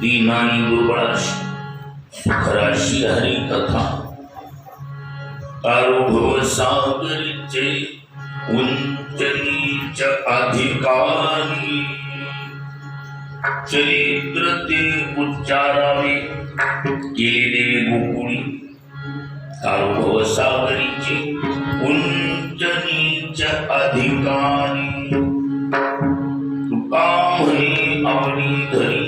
दीनानी दुर्बळाशी सुखराशी हरी कथा तारुभव सागरीचे उंच नीच अधिकारी चरित्र ते उच्चारावे केले गोकुळी तारुभव सागरीचे उंच नीच अधिकारी तुका म्हणे आवडी धरी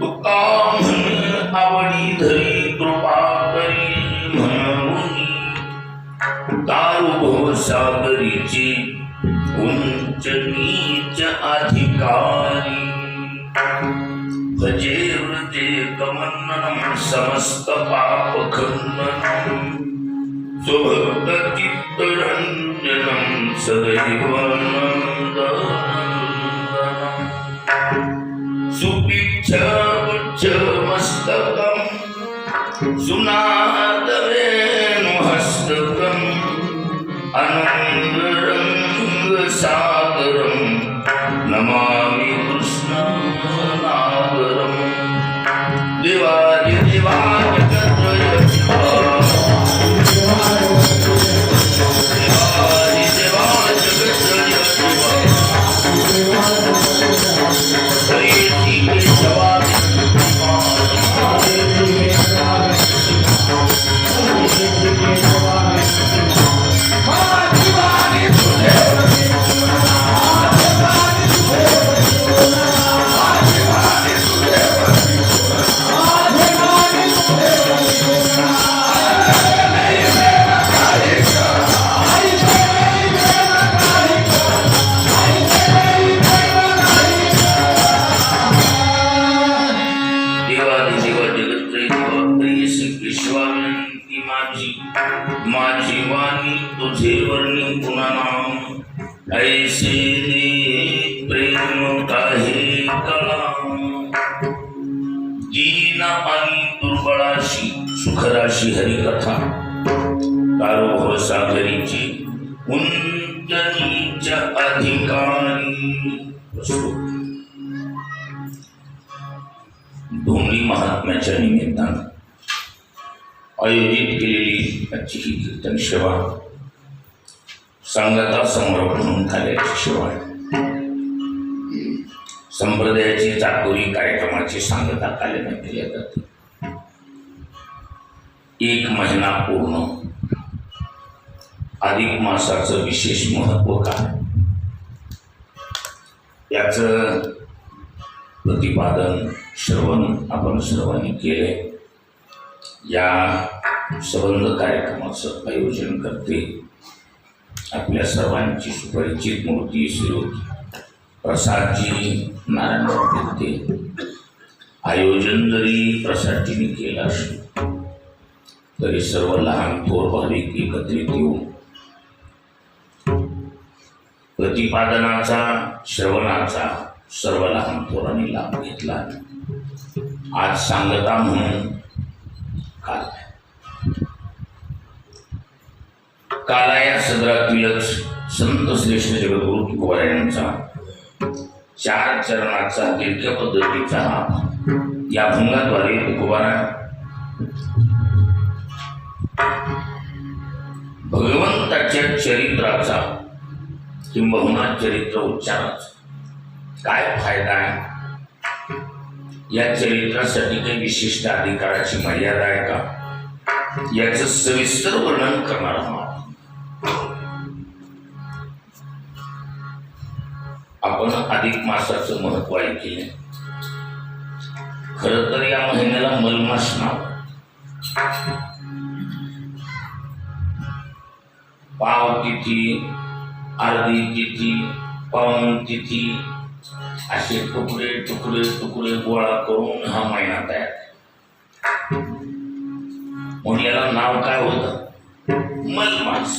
तुका म्हणे आवडी धरी कृपा करी म्हणून तारुभव सागरीचे उंच नीच अधिकारी भजे व्रजे कमन्नम समस्त पाप खंडनम स्वभक्त चित्तरंजनम सदैव सुपिच्छ उच्च मस्तकम सुनादवेनु हस्तकम आनंद रंग सागरम नमामि कृष्ण नागरम देवादि देवाय माझी वाणी तुझे वर्णी पुन्हा नाम ऐसे दे प्रेम काहे कळा दीना आणि दुर्बळाशी सुखराशी हरिकथा तारुभव सागरीची उंच नीच अधिकारी धोंडी महात्म्याच्या निमित्तानं आयोजित केलेली आजची ही कीर्तन सेवा सांगता समर्पण म्हणून झाल्याची सेवा संप्रदायाची चाकोरी कार्यक्रमाची सांगता काल्याने केल्या जाते. 1 महिना पूर्ण अधिक मासाचं विशेष महत्व काय याचं प्रतिपादन श्रवण आपण सर्वांनी केले. या संबंध कार्यक्रमाचं आयोजन करते आपल्या सर्वांची सुपरिचित मूर्ती श्री प्रसादजी नारायण तीर्थे. आयोजन जरी प्रसादजींनी केलं असेल तरी सर्व लहान थोर भाविक एकत्रित येऊन प्रतिपादनाचा श्रवणाचा सर्व लहान थोरांनी लाभ घेतला. आज सांगता म्हणून काला या सदरातीलच संत श्रेष्ठ जगद्गुरु तुकोबा यांचा 4 चरणाचा दीर्घ पद्धतीचा या भंगाद्वारे तुकोबारा भगवंताच्या चरित्राचा किंबहुना चरित्र उच्चाराचा काय फायदा आहे, या चरित्रासाठी काही विशिष्ट अधिकाराची मर्यादा आहे का, याचं सविस्तर वर्णन करणार आहोत. आपण अधिक मासाचं महत्व ऐकले. खरं तर या महिन्याला मलमास नाव. पाव तिथी, अर्धी तिथी, पाऊण तिथी असे तुकडे तुकडे तुकडे गोळा करून हा महिना तयार. म्हणून याला नाव काय होतं, मलमास.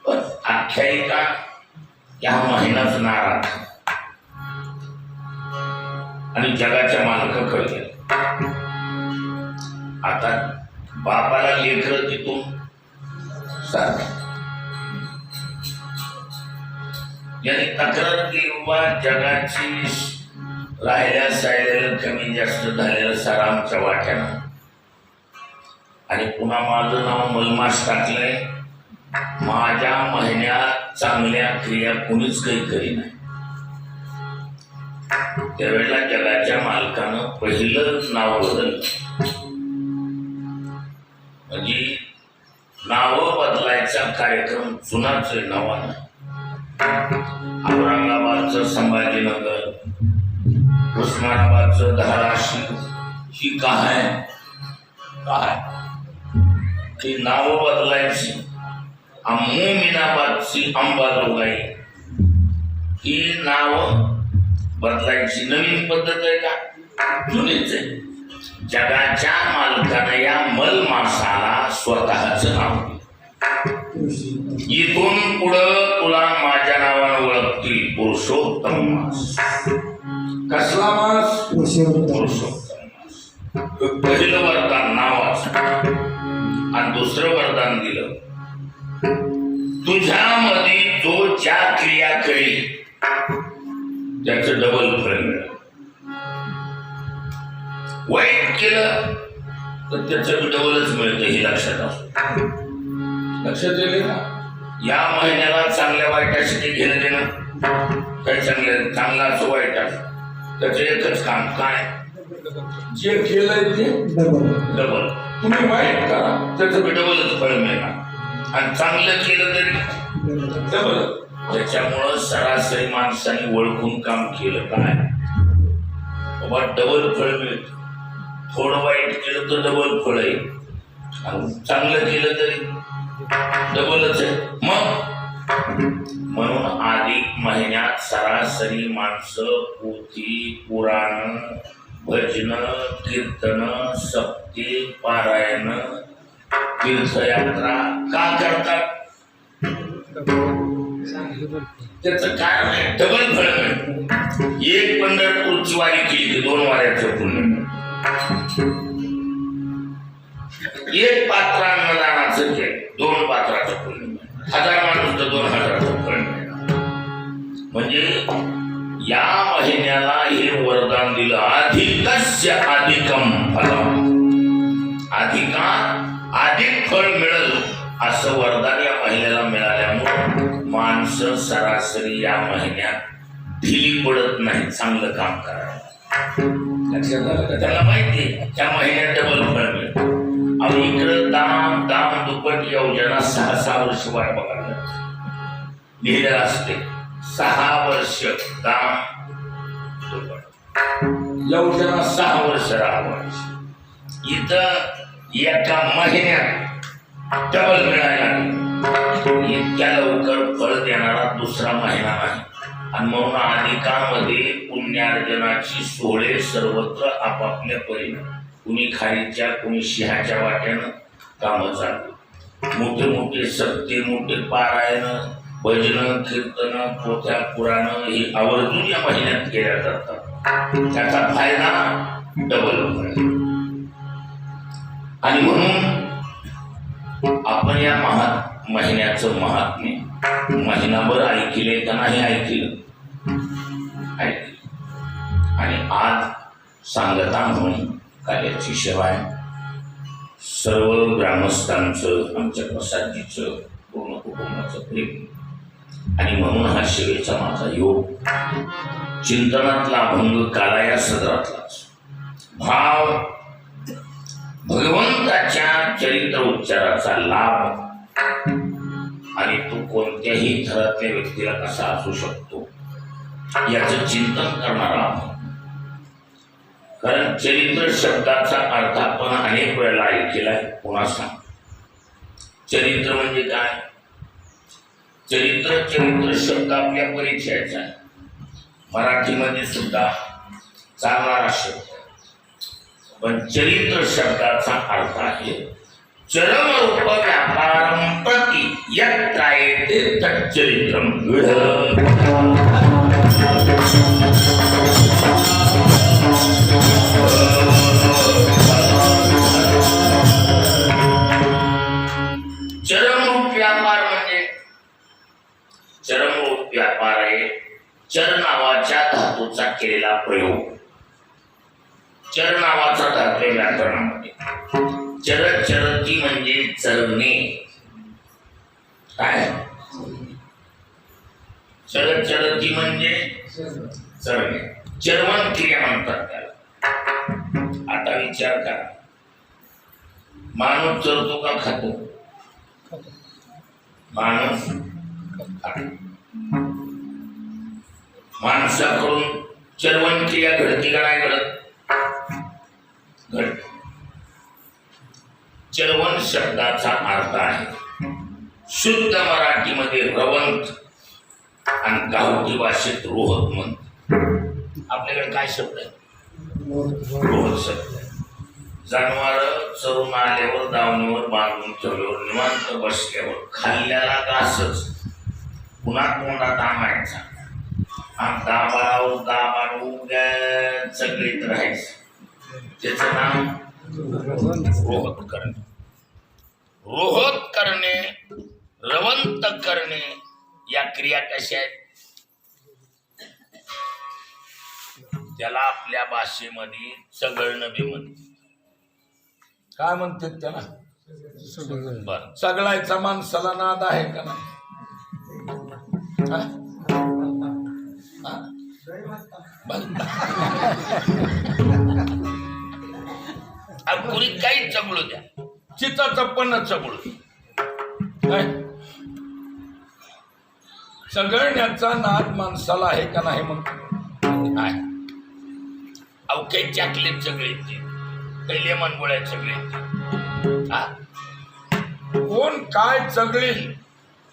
पण आख्यायिका या महिनाच नाराज आणि जगाच्या मालकाकडे. आता बापाला लेकर तिथून सारखं यांनी तक्रार केली बाबा जगाची राहिल्या सायलेलं कमी जास्त झालेलं सारा आमच्या वाट्यानं आणि पुन्हा माझं नाव मलमास टाकलंय. माझ्या महिन्यात चांगल्या क्रिया कुणीच काही करी नाही. त्यावेळेला जगाच्या मालकानं पहिलं नाव बदललं. म्हणजे नाव बदलायचा कार्यक्रम जुनाच नावानं. औरंगाबादचं संभाजीनगर, उस्मानाबादचं धाराशिव ही काय ती नाव बदलायची. मोमीनाबादची अंबाजोगाई ही नाव बदलायची नवीन पद्धत आहे का? जुनीच आहे. जगाच्या मालकानं या मलमासाला स्वतःच नाव दिलं. इथून पुढं तुला माझ्या नावानं ओळखतील पुरुषोत्तम मास. कसला मास? पुरुषोत्तम मास. पहिलं वरदान नावाचं आणि दुसरं वरदान दिलं तुझ्यामध्ये जो ज्या क्रिया करेल त्याचं डबल फळ मिळेल. वाईट केलं तर त्याचं डबलच मिळतं हे लक्षात असतं. लक्षात येईल ना? या महिन्याला चांगल्या वाईटासाठी घेणं देणं काही चांगलं असं वाईट असं त्याचं एकच काम काय? जे केलंय ते डबल. तुम्ही वाईट करा त्याचं डबलच फळ मिळणार आणि चांगलं केलं तरी डबल. त्याच्यामुळं सरासरी माणसाने ओळखून काम केलं काय बाबा डबल फळ मिळत. थोडं वाईट केलं तर डबल फळ आहे आणि चांगलं केलं तरी डबलच आहे. मग म्हणून अधिक महिन्यात सरासरी माणसं पोथी पुराण भजन कीर्तन सप्ते पारायण तीर्थयात्रा का करतात? त्याचं कारण आहे डबल फळ मिळतं. एक पंढरपूरची वारी केली तर 2 वाऱ्याचं पुण्य मिळतं. एक पात्र अन्नदानाचं केलं 2 पात्राचं पुण्य मिळतं. 1000 माणूस तर 2000चं फळ मिळतं. म्हणजे या महिन्याला हे वरदान दिलं अधिकस्य अधिकम फलम. अधिक फळ मिळेल असं वरदान या महिन्याला मिळाल्यामुळे माणसं सरासरी या महिन्यात ढिली पडत नाही चांगलं काम करायला. लक्षात आलं का? त्याला माहिती त्या महिन्यात डबल फळ मिळतं. अहो इकडं दाम दुप्पट योजना 6 वर्ष वाट बघायला लिहिलेलं असते. 6 वर्ष दाम दुप्पट योजना 6 वर्ष राहावं. इथं एका महिन्यात डबल मिळायला इतक्या लवकर फळ देणारा दुसरा महिना नाही. आणि म्हणून अधिकामध्ये पुण्यार्जनाची सोहळे सर्वत्र आपापल्या परीने कुणी खारीच्या कुणी शिहाच्या वाट्यानं कामं चालू. मोठे मोठे सप्ते मोठे पारायण भजन कीर्तन पोथ्या पुराण हे आवर्जून या महिन्यात केल्या जातात. त्याचा फायदा डबल होतो. आणि म्हणून आपण या महिन्याचं महात्म्य महिनाभर ऐकले का नाही ऐकलं आणि आज सांगता म्हणून कार्याची सेवा आहे. सर्व ग्रामस्थांचं आमच्या प्रसादजीचं पूर्ण कुटुंबाचं प्रेम आणि म्हणून हा सेवेचा माझा योग. चिंतनातला अभंग काला या सदरातलाच भाव भगवंताच्या चरित्र उच्चाराचा लाभ आणि तो कोणत्याही थरातल्या व्यक्तीला कसा असू शकतो याचं चिंतन करणारा आहोत. कारण चरित्र शब्दाचा अर्थ आपण अनेक वेळेला ऐकलाय. पुन्हा सांग चरित्र म्हणजे काय? चरित्र शब्द आपल्या परिचयाचा आहे. मराठीमध्ये सुद्धा चालणारा शब्द. पण चरित्र शब्दाचा अर्थ आहे चरमरूप व्यापारं प्रति यत्रायते तच्चरित्रं चरमरूप व्यापार म्हणजे चरमरूप व्यापार आहे केलेला प्रयोग. चर नावाचा धातू व्याकरणामध्ये. चर चरती म्हणजे चरणे. काय चर चरती म्हणजे चरणे. चरवण क्रिया म्हणतात त्याला. आता विचार करा, माणूस चरतो का खातो? माणूस खातो. माणसाकडून चरवण क्रिया घडती का नाही घडत? घडते. चरवण शब्दाचा अर्थ आहे शुद्ध मराठीमध्ये रवंत आणि गावठी भाषेत रोहत म्हणतात. आपल्याकडे काय शब्द आहे? रोहत शब्द आहे. जनावर चरून आल्यावर दावणीवर बांधून ठेवल्यावर निवांत बसल्यावर खाल्ल्याला घासच पुन्हा तोंडात आणायचा आणि दाबावर सगळीत राहायचं. त्याचं नाव रोहत करणे. रोहत करणे, रवंत करणे या क्रिया कशा आहेत? त्याला आपल्या भाषेमध्ये चगळणं बी म्हणते. काय म्हणतात त्याला? बर, चगळायचा माणसाला नाद आहे का नाही? कुणी काही चगळू द्या, चिताचं पण चगळू काय चगळण्याचा नाद माणसाला आहे का नाही? मग आहे. अवघे चॉकलेट चगळीत, काही लेमन गोळ्या चगळीत. कोण काय चगळील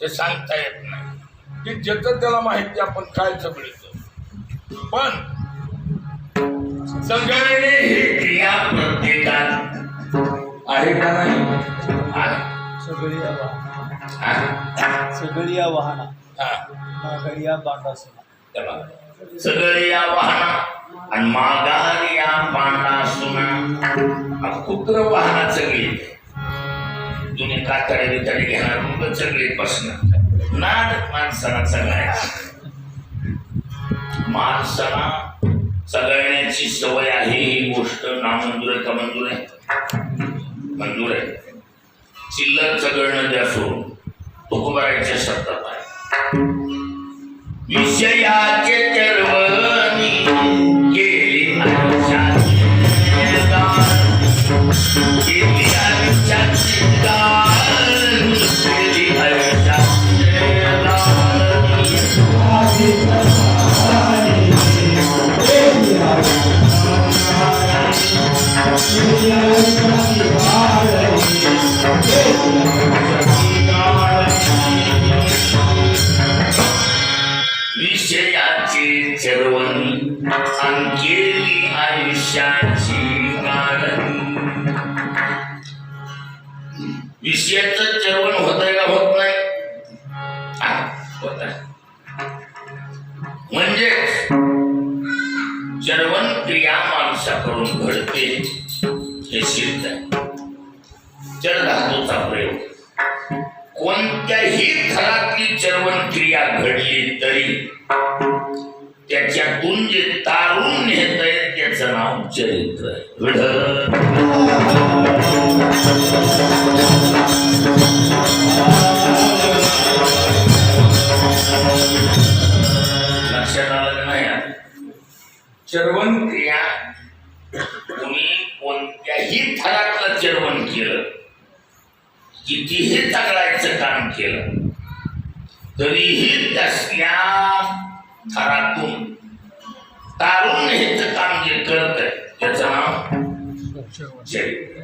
ते सांगता येत नाही. की ज्याचं त्याला माहिती आपण काय चगळीतो. पण चगळणे ही क्रिया प्रत्येकात आहे का नाही? सगळी सगळी वाहना माघारिया बांडासुना. सगळ्या वाहना आणि माघारिया बांडासुना. कुत्र वाहना चगळी जुने कातडे बितडे घेणार मग चगळीत बसणार. नाद माणसाला चगळायचा. माणसाला चगळण्याची सवय आहे. ही गोष्ट नामंजूर आहे का मंजूर आहे? मंजूर आहे. चिल्लर चगळणं द्या सोडून तुकोबारायच्या शब्दात आहे. विषयाचे चरवणी गेली आयुष्याची गाळ, गेली आयुष्याची गाळ, गेली आयुष्याची विषयाची चरवणी आणि गेली आयुष्याची गाळणी. विषयाचं चरवण होत आहे का होत नाही? होत आहे. म्हणजे चरवण क्रिया माणसाकडून घडते हे सिद्ध आहे. चर धातूचा प्रयोग. कोणत्याही थरातली चरवण क्रिया घडली तरी त्याच्यातून जे तारून नेत आहे त्याचं नाव चरित्र आहे. लक्षात आलं नाही? चरवण क्रिया तुम्ही कोणत्याही थरातलं चरवण केलं, कितीही तगडायचं काम केलं तरीही त्यासल्या थरातून तारून न्यायचं काम जे करत आहे त्याचं नाव चरित्र.